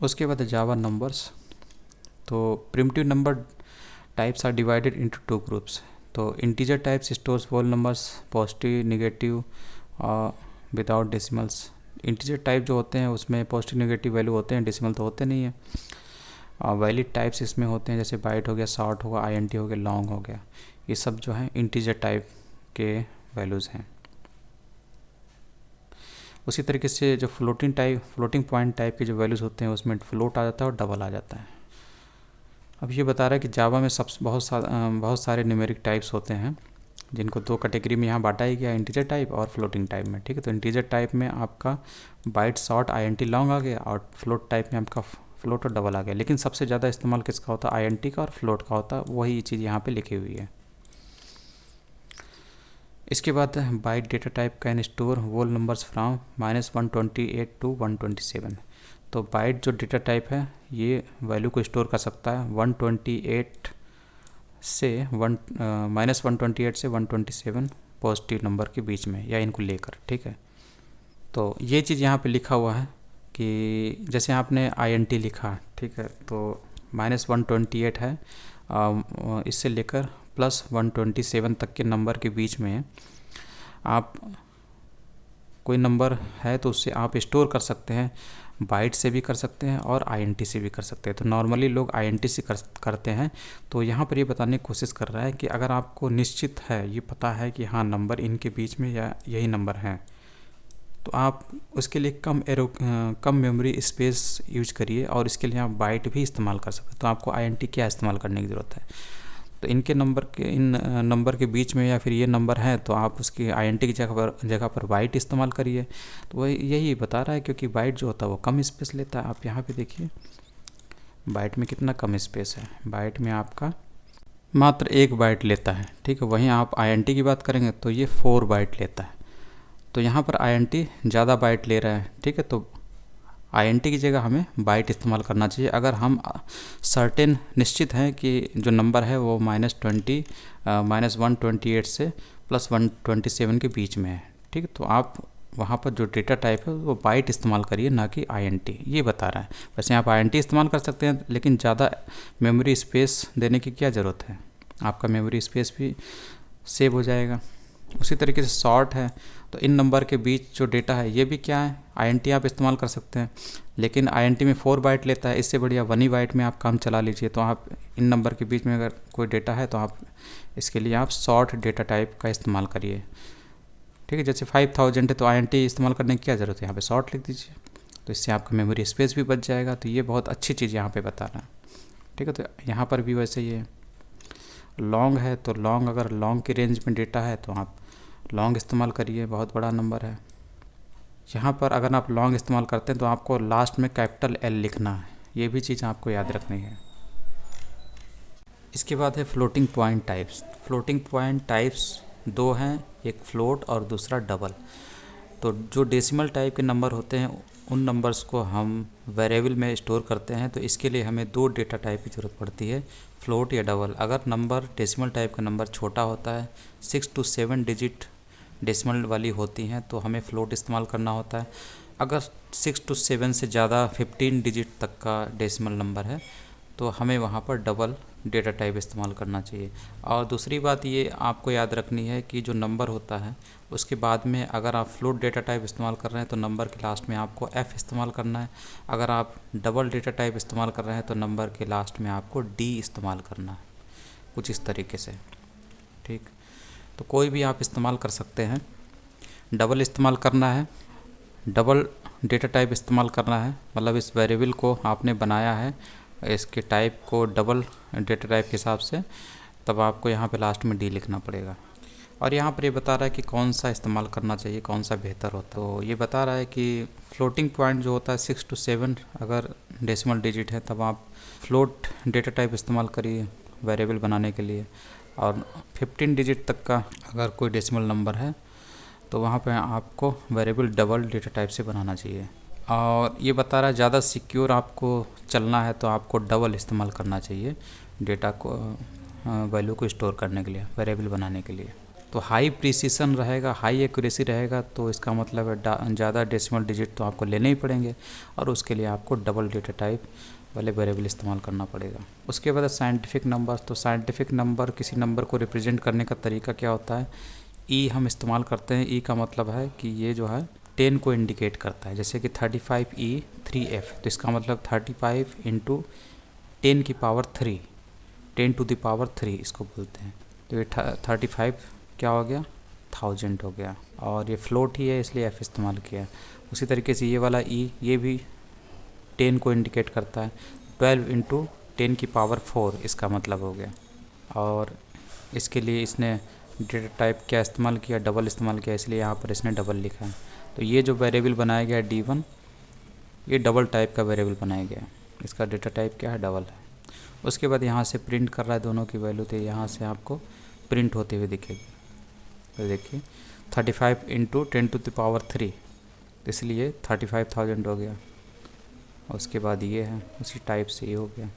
उसके बाद Java numbers. तो primitive number types are divided into two groups. तो integer types stores whole numbers, positive, negative, without decimals. Integer type जो होते हैं उसमें पॉजिटिव नेगेटिव वैल्यू होते हैं, डेसिमल तो होते नहीं हैं। वैलिड टाइप्स इसमें होते हैं, जैसे बाइट हो गया, शॉर्ट होगा, आईएनटी हो गया, लॉन्ग हो गया। ये सब जो है इंटीजर टाइप के वैल्यूज़ हैं। उसी तरीके से जो फ्लोटिंग पॉइंट टाइप के जो वैल्यूज़ होते हैं उसमें फ्लोट आ जाता है और डबल आ जाता है। अब ये बता रहा है कि जावा में बहुत सारे न्यूमेरिक टाइप्स होते हैं, जिनको दो कैटेगरी में यहाँ बांटा ही गया, इंटीजर टाइप और फ्लोटिंग टाइप में। ठीक है, तो इंटीजर टाइप में आपका बाइट, शॉर्ट, आईएनटी, लॉन्ग आ गया, और फ्लोट टाइप में आपका फ्लोट और डबल आ गया। लेकिन सबसे ज़्यादा इस्तेमाल किसका होता है? आईएनटी का और फ्लोट का होता है। वही चीज़ यहाँ पे लिखी हुई है। इसके बाद byte data type can store whole numbers from -128 to 127। तो बाइट जो डेटा टाइप है ये वैल्यू को स्टोर कर सकता है 128 से -128 से 127 पॉजिटिव नंबर के बीच में, या इनको लेकर। ठीक है, तो ये चीज़ यहाँ पे लिखा हुआ है कि जैसे आपने आईएनटी लिखा, ठीक है, तो -128 है, इससे लेकर +127 तक के नंबर के बीच में आप कोई नंबर है तो उससे आप स्टोर कर सकते हैं। बाइट से भी कर सकते हैं और आईएनटी से भी कर सकते हैं। तो नॉर्मली लोग आईएनटी से करते हैं। तो यहाँ पर ये बताने की कोशिश कर रहा है कि अगर आपको निश्चित है, ये पता है कि हाँ नंबर इनके बीच में या यही नंबर हैं, तो आप उसके लिए कम मेमोरी स्पेस यूज करिए, और इसके लिए आप बाइट भी इस्तेमाल कर सकते हैं। तो आपको आईएनटी क्या इस्तेमाल करने की ज़रूरत है? तो इन नंबर के बीच में या फिर ये नंबर है तो आप उसकी आईएनटी की जगह पर बाइट इस्तेमाल करिए। तो वही यही बता रहा है, क्योंकि बाइट जो होता है वो कम स्पेस लेता है। आप यहाँ पे देखिए बाइट में कितना कम स्पेस है। बाइट में आपका मात्र 1 बाइट लेता है। ठीक है, वहीं आप आईएनटी की बात करेंगे तो ये 4 बाइट लेता है। तो यहाँ पर आईएनटी ज़्यादा बाइट ले रहा है। ठीक है, तो आईएनटी की जगह हमें बाइट इस्तेमाल करना चाहिए अगर हम सर्टेन निश्चित हैं कि जो नंबर है वो -128 से +127 के बीच में है। ठीक है, तो आप वहाँ पर जो डेटा टाइप है वो बाइट इस्तेमाल करिए, ना कि आईएनटी। ये बता रहा है। वैसे आप आईएनटी इस्तेमाल कर सकते हैं, लेकिन ज़्यादा मेमोरी स्पेस देने की क्या ज़रूरत है? आपका मेमोरी स्पेस भी सेव हो जाएगा। उसी तरीके से शॉर्ट है, तो इन नंबर के बीच जो डेटा है ये भी क्या है, आईएनटी आप इस्तेमाल कर सकते हैं, लेकिन आईएनटी में 4 बाइट लेता है। इससे बढ़िया 1 ही बाइट में आप काम चला लीजिए। तो आप इन नंबर के बीच में अगर कोई डेटा है तो आप इसके लिए आप शॉर्ट डेटा टाइप का इस्तेमाल करिए। ठीक है, जैसे 5000 है तो आईएनटी इस्तेमाल करने की क्या ज़रूरत है? यहाँ पे शॉर्ट लिख दीजिए, तो इससे आपका मेमोरी स्पेस भी बच जाएगा। तो ये बहुत अच्छी चीज़ यहाँ पे बता रहा है। ठीक है, तो यहाँ पर भी वैसे ही है। लॉन्ग है तो लॉन्ग, अगर लॉन्ग की रेंज में डेटा है तो आप लॉन्ग इस्तेमाल करिए, बहुत बड़ा नंबर है। यहाँ पर अगर आप लॉन्ग इस्तेमाल करते हैं तो आपको लास्ट में कैपिटल L लिखना है। ये भी चीज़ आपको याद रखनी है। इसके बाद है floating point types. Floating point types 2 हैं, एक फ्लोट और दूसरा डबल। तो जो डेसिमल टाइप के नंबर होते हैं उन नंबर्स को हम वेरिएबल में स्टोर करते हैं। तो इसके लिए हमें 2 डेटा टाइप की ज़रूरत पड़ती है, फ्लोट या डबल। अगर नंबर डेसिमल टाइप का नंबर छोटा होता है, 6 to 7 डिजिट डेसिमल वाली होती हैं, तो हमें फ्लोट इस्तेमाल करना होता है। अगर 6 to 7 से ज़्यादा 15 डिजिट तक का डेसिमल नंबर है तो हमें वहाँ पर डबल डेटा टाइप इस्तेमाल करना चाहिए। और दूसरी बात ये आपको याद रखनी है कि जो नंबर होता है उसके बाद में अगर आप फ्लोट डेटा टाइप इस्तेमाल कर रहे हैं तो नंबर के लास्ट में आपको F इस्तेमाल करना है। अगर आप डबल डेटा टाइप इस्तेमाल कर रहे हैं तो नंबर के लास्ट में आपको D इस्तेमाल करना है, कुछ इस तरीके से। ठीक, तो कोई भी आप इस्तेमाल कर सकते हैं। डबल इस्तेमाल करना है, डबल डेटा टाइप इस्तेमाल करना है, मतलब इस वेरिएबल को आपने बनाया है, इसके टाइप को डबल डेटा टाइप के हिसाब से, तब आपको यहाँ पे लास्ट में D लिखना पड़ेगा। और यहाँ पर ये बता रहा है कि कौन सा इस्तेमाल करना चाहिए, कौन सा बेहतर होता है। तो ये बता रहा है कि फ्लोटिंग पॉइंट जो होता है 6 to 7 अगर डेसिमल डिजिट है तब आप फ्लोट डेटा टाइप इस्तेमाल करिए वेरिएबल बनाने के लिए। और 15 डिजिट तक का अगर कोई डेसिमल नंबर है तो वहाँ पे आपको वेरिएबल डबल डेटा टाइप से बनाना चाहिए। और ये बता रहा है ज़्यादा सिक्योर आपको चलना है तो आपको डबल इस्तेमाल करना चाहिए डेटा को, वैल्यू को स्टोर करने के लिए, वेरिएबल बनाने के लिए। तो हाई प्रिसीशन रहेगा, हाई एक्यूरेसी रहेगा, तो इसका मतलब है ज़्यादा डेसिमल डिजिट तो आपको लेने ही पड़ेंगे और उसके लिए आपको डबल डेटा टाइप वाले वेरिएबल इस्तेमाल करना पड़ेगा। उसके बाद साइंटिफिक नंबर। तो साइंटिफिक नंबर किसी नंबर को रिप्रेजेंट करने का तरीका क्या होता है, ई हम इस्तेमाल करते हैं। ई का मतलब है कि ये जो है 10 को इंडिकेट करता है, जैसे कि 35E3F, तो इसका मतलब 35 इंटू 10 की पावर 3, 10 टू द पावर 3 इसको बोलते हैं। तो ये 35 क्या हो गया, 1000 हो गया, और ये फ्लोट ही है इसलिए एफ इस्तेमाल किया। उसी तरीके से ये वाला ई, ये भी 10 को इंडिकेट करता है, 12 इंटू 10 की पावर 4 इसका मतलब हो गया। और इसके लिए इसने डेटा टाइप क्या इस्तेमाल किया, डबल इस्तेमाल किया, इसलिए यहाँ पर इसने डबल लिखा है। तो ये जो वेरिएबल बनाया गया D1, ये डबल टाइप का वेरिएबल बनाया गया है, इसका डेटा टाइप क्या है, डबल है। उसके बाद यहाँ से प्रिंट कर रहा है दोनों की वैल्यू, तो यहाँ से आपको प्रिंट होते हुए दिखेगी। तो देखिए 35 इंटू 10 टू द पावर 3, इसलिए 35,000 हो गया। उसके बाद ये है, उसी टाइप से ये हो गया।